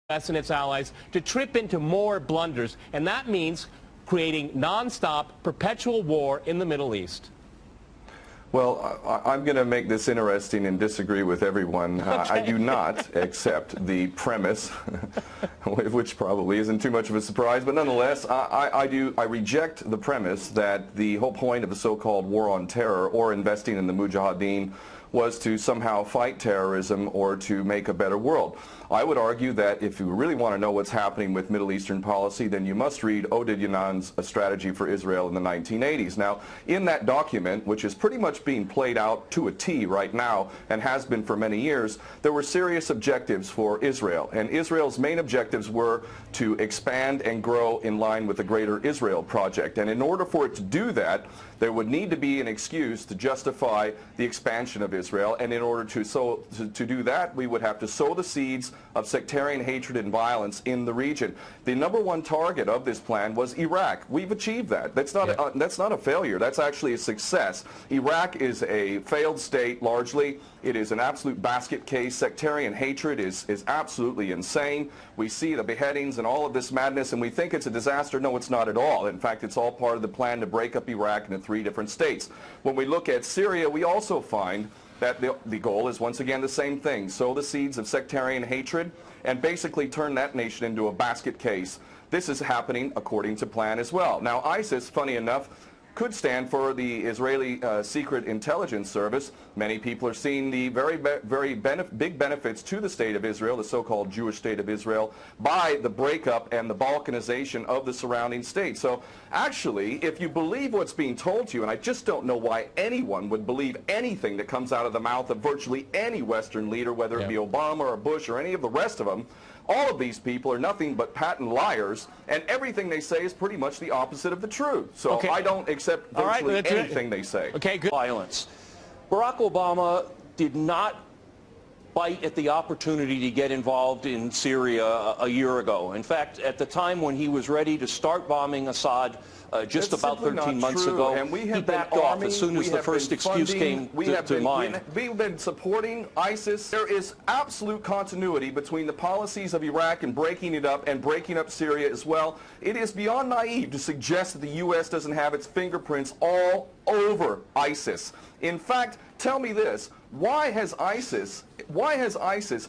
U.S. and its allies to trip into more blunders, and that means creating nonstop, perpetual war in the Middle East. Well, I'm going to make this interesting and disagree with everyone. Okay. I do not accept the premise, which probably isn't too much of a surprise, but nonetheless, I reject the premise that the whole point of the so-called war on terror or investing in the Mujahideen was to somehow fight terrorism or to make a better world. I would argue that if you really want to know what's happening with Middle Eastern policy, then you must read Odiyan's A Strategy for Israel in the 1980s. Now, in that document, which is pretty much being played out to a T right now and has been for many years, there were serious objectives for Israel. And Israel's main objectives were to expand and grow in line with the Greater Israel Project. And in order for it to do that, there would need to be an excuse to justify the expansion of Israel. And in order to do that, we would have to sow the seeds of sectarian hatred and violence in the region. The #1 target of this plan was Iraq. We've achieved that. That's not a failure. That's actually a success. Iraq is a failed state largely. It is an absolute basket case. Sectarian hatred is absolutely insane. We see the beheadings and all of this madness, and we think it's a disaster. No, it's not at all. In fact, it's all part of the plan to break up Iraq into 3 different states. When we look at Syria, we also find that the goal is once again the same thing: sow the seeds of sectarian hatred and basically turn that nation into a basket case. This is happening according to plan as well. Now, ISIS, funny enough, could stand for the Israeli Secret Intelligence Service. Many people are seeing the very big benefits to the state of Israel, the so-called Jewish state of Israel, by the breakup and the balkanization of the surrounding states. So actually, if you believe what's being told to you, and I just don't know why anyone would believe anything that comes out of the mouth of virtually any Western leader, whether it be Obama or Bush or any of the rest of them, all of these people are nothing but patent liars, and everything they say is pretty much the opposite of the truth. So I don't accept virtually anything they say. Okay, good. Violence. Barack Obama did not bite at the opportunity to get involved in Syria a year ago. In fact, at the time when he was ready to start bombing Assad, just about 13 months ago, and he backed off as soon as the first excuse came to mind. We've been supporting ISIS. There is absolute continuity between the policies of Iraq and breaking it up and breaking up Syria as well. It is beyond naive to suggest that the U.S. doesn't have its fingerprints all over ISIS. In fact, tell me this: why has ISIS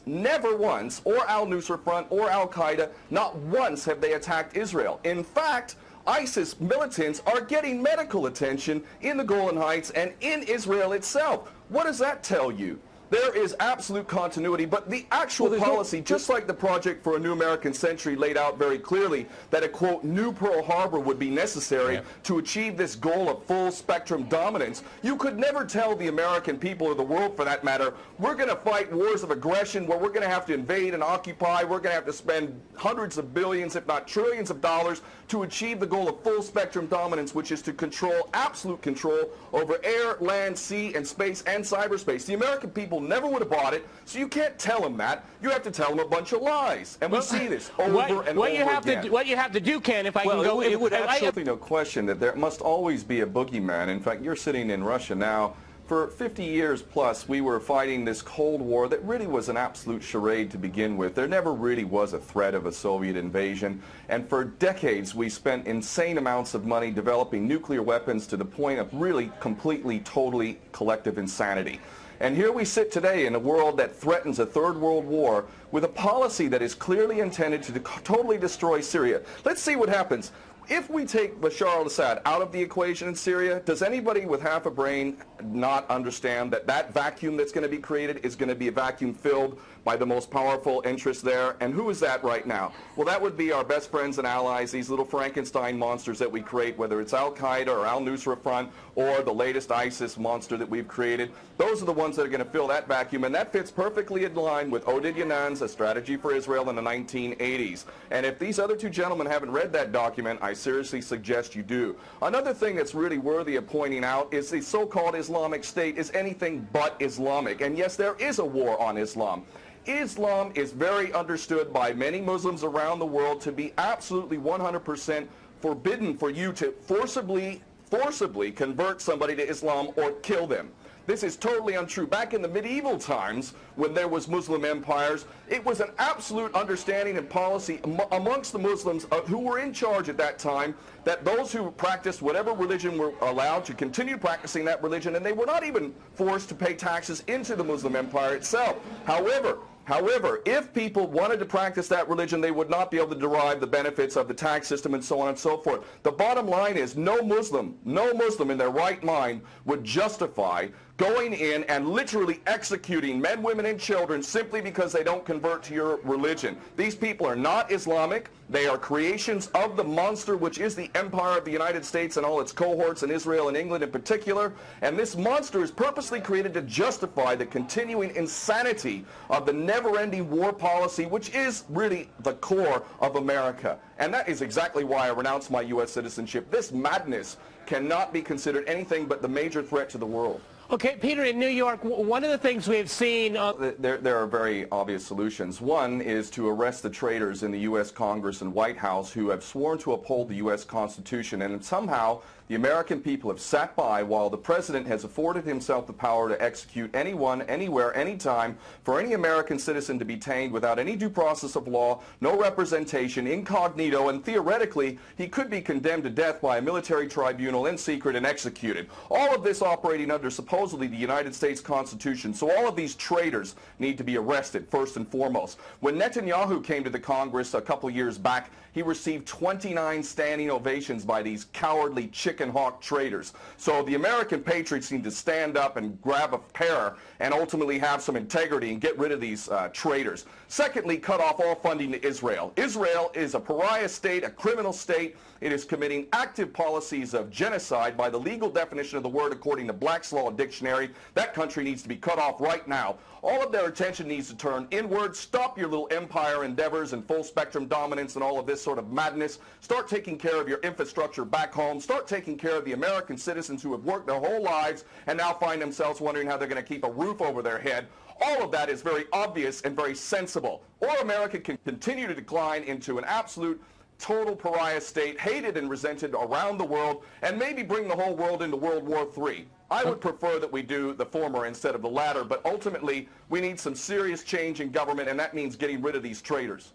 never once, or al-Nusra Front or al-Qaeda, not once have they attacked Israel? In fact, ISIS militants are getting medical attention in the Golan Heights and in Israel itself. What does that tell you? There is absolute continuity, but the actual policy, just like the Project for a New American Century laid out very clearly, that a, quote, new Pearl Harbor would be necessary to achieve this goal of full spectrum dominance. You could never tell the American people, or the world for that matter, we're going to fight wars of aggression where we're going to have to invade and occupy, we're going to have to spend hundreds of billions, if not trillions of dollars to achieve the goal of full spectrum dominance, which is to control, absolute control over air, land, sea, and space and cyberspace. The American people never would have bought it, so you can't tell them that. You have to tell them a bunch of lies, and we see this over and over again. What you have to do, Ken, if I can go... It would absolutely no question that there must always be a boogeyman. In fact, you're sitting in Russia now. For 50 years plus, we were fighting this Cold War that really was an absolute charade to begin with. There never really was a threat of a Soviet invasion. And for decades, we spent insane amounts of money developing nuclear weapons to the point of really completely, totally collective insanity. And here we sit today in a world that threatens a third world war with a policy that is clearly intended to totally destroy Syria. Let's see what happens. If we take Bashar al-Assad out of the equation in Syria, does anybody with half a brain not understand that that vacuum that's going to be created is going to be a vacuum filled by the most powerful interests there? And who is that right now? Well, that would be our best friends and allies, these little Frankenstein monsters that we create, whether it's al-Qaeda or al-Nusra Front or the latest ISIS monster that we've created. Those are the ones that are going to fill that vacuum, and that fits perfectly in line with Odiyan's A Strategy for Israel in the 1980s. And if these other two gentlemen haven't read that document, I seriously suggest you do. Another thing that's really worthy of pointing out is the so-called Islamic State is anything but Islamic. And yes, there is a war on Islam. Islam is very understood by many Muslims around the world to be absolutely 100% forbidden for you to forcibly forcibly convert somebody to Islam or kill them. This is totally untrue. Back in the medieval times, when there was Muslim empires, it was an absolute understanding and policy amongst the Muslims who were in charge at that time that those who practiced whatever religion were allowed to continue practicing that religion, and they were not even forced to pay taxes into the Muslim empire itself. However, if people wanted to practice that religion, they would not be able to derive the benefits of the tax system and so on and so forth. The bottom line is no Muslim in their right mind would justify going in and literally executing men, women, and children simply because they don't convert to your religion. These people are not Islamic. They are creations of the monster, which is the empire of the United States and all its cohorts in Israel and England in particular. And this monster is purposely created to justify the continuing insanity of the never-ending war policy, which is really the core of America. And that is exactly why I renounced my U.S. citizenship. This madness cannot be considered anything but the major threat to the world. Okay, Peter, in New York, one of the things we've seen... There are very obvious solutions. One is to arrest the traitors in the U.S. Congress and White House who have sworn to uphold the U.S. Constitution, and somehow the American people have sat by while the President has afforded himself the power to execute anyone, anywhere, anytime, for any American citizen to be detained without any due process of law, no representation, incognito, and theoretically he could be condemned to death by a military tribunal in secret and executed. All of this operating under supposedly the United States Constitution. So all of these traitors need to be arrested first and foremost. When Netanyahu came to the Congress a couple years back, he received 29 standing ovations by these cowardly chicken hawk traitors. So the American patriots need to stand up and grab a pair and ultimately have some integrity and get rid of these traitors. Secondly, cut off all funding to Israel. Israel is a pariah state, a criminal state. It is committing active policies of genocide by the legal definition of the word according to Black's Law Dictionary. That country needs to be cut off right now. All of their attention needs to turn inward. Stop your little empire endeavors and full spectrum dominance and all of this sort of madness. Start taking care of your infrastructure back home. Start taking care of the American citizens who have worked their whole lives and now find themselves wondering how they're going to keep a roof over their head. All of that is very obvious and very sensible. Or America can continue to decline into an absolute total pariah state, hated and resented around the world, and maybe bring the whole world into World War III. I would prefer that we do the former instead of the latter, but ultimately we need some serious change in government, and that means getting rid of these traitors.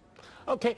Okay.